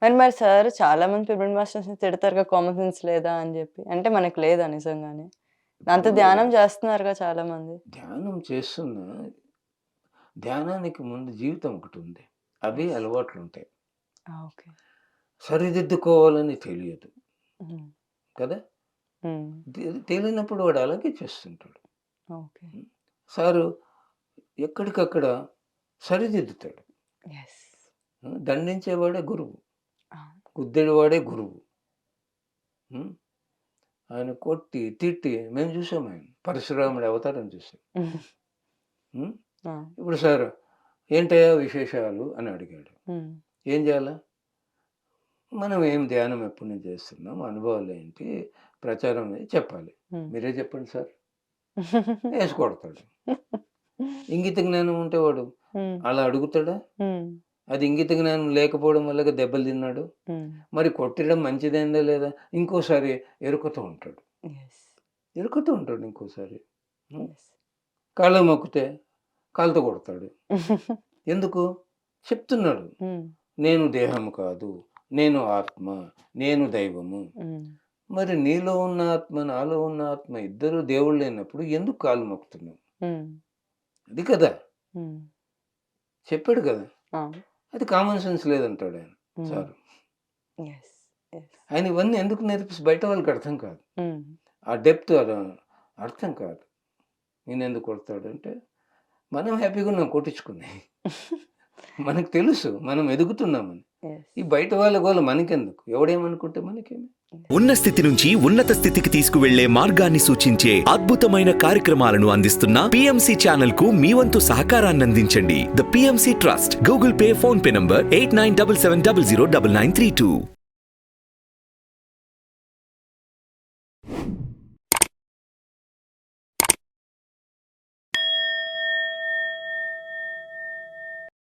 కానీ మరి సార్ చాలా మంది పిరమిడ్ మాస్టర్స్‌ని తిడతారుగా కామన్ సెన్స్ లేదా అని జెప్పి. అంటే మనకు లేదా నిజంగానే? అంత ధ్యానం చేస్తున్నారుగా చాలా మంది. ధ్యానం చేస్తున్నా, ధ్యానానికి ముందు జీవితం ఒకటుంది. అవి యెస్. అలవాట్లుంటాయి. ఓకే. సరిదిద్దుకోవాలని తెలియదు హ్మ్. కదా! హ్మ్. తెలియనప్పుడు వాడు అలాగే చేస్తుంటాడు. ఓకే. సారు ఎక్కడికక్కడ సరిదిద్దుతాడు. యెస్. దండించేవాడే గురువు. అవును. గుద్దేవాడే గురువు. హ్మ్. ఆయన కొట్టి, తిట్టి మేము చూసాం ఆయన. పరశురాముడి అవతారం చూసాం. హ్మ్. ఆ! ఇప్పుడు సార్ ఏంటయ్యా విశేషాలు అని అడిగాడు. హ్మ్. ఏం చేయాలా? మనం ఏం ధ్యానం ఎప్పటి నుంచి చేస్తున్నాం, అనుభవాలేంటి, ప్రచారం చెప్పాలి. హ్మ్. మీరే చెప్పండి సార్. ఏసి కొడతాడు. ఇంగిత జ్ఞానం ఉంటే వాడు హ్మ్. అలా అడుగుతాడా? హ్మ్. అది ఇంగిత జ్ఞానం లేకపోవడం వల్లగా దెబ్బలు తిన్నాడు. హ్మ్. మరి కొట్టడం మంచిదైందా లేదా? ఇంకోసారి ఎరుకుతూ ఉంటాడు. యెస్. ఎరుకుతూ ఉంటాడు ఇంకోసారి. హ్మ్. యెస్. కాళ్ళకి మొక్కితే కాళ్ళతో కొడతాడు. ఎందుకు? చెప్తున్నాడు. హ్మ్. నేను దేహము కాదు. నేను ఆత్మ. నేను దైవము. హ్మ్. మరి నీలో ఉన్న ఆత్మ, నాలో ఉన్న ఆత్మ ఇద్దరు దేవుళ్ళైనప్పుడు ఎందుకు కాళ్ళు మొక్కుతున్నావు? హ్మ్. అది కదా! హ్మ్. చెప్పాడు కదా! అవును. అది కామన్ సెన్స్ లేదంటాడాయన హ్మ్. సారు. యెస్. యెస్. ఆయన ఇవన్నీ ఎందుకు నేర్పిస్తే బయట వాళ్ళకి అర్థం కాదు. హ్మ్. ఆ డెప్త్ అర్థం కాదు. నేనెందుకు కొడతాడంటే, మనం హ్యాపీగా ఉన్నాం కొట్టించుకుని. మనకు తెలుసు మనం ఎదుగుతున్నామని. యెస్. ఈ బయట వాళ్ళ గోల మనకెందుకు? ఎవడేమనుకుంటే మనకేమి? ఉన్న స్థితి నుంచి ఉన్నత స్థితికి తీసుకువెళ్లే మార్గాన్ని సూచించే అద్భుతమైన కార్యక్రమాలను అందిస్తున్న పిఎంసి ఛానల్ కు మీ వంతు సహకారాన్ని అందించండి. The PMC trust Google pay phone pay number 8977009932.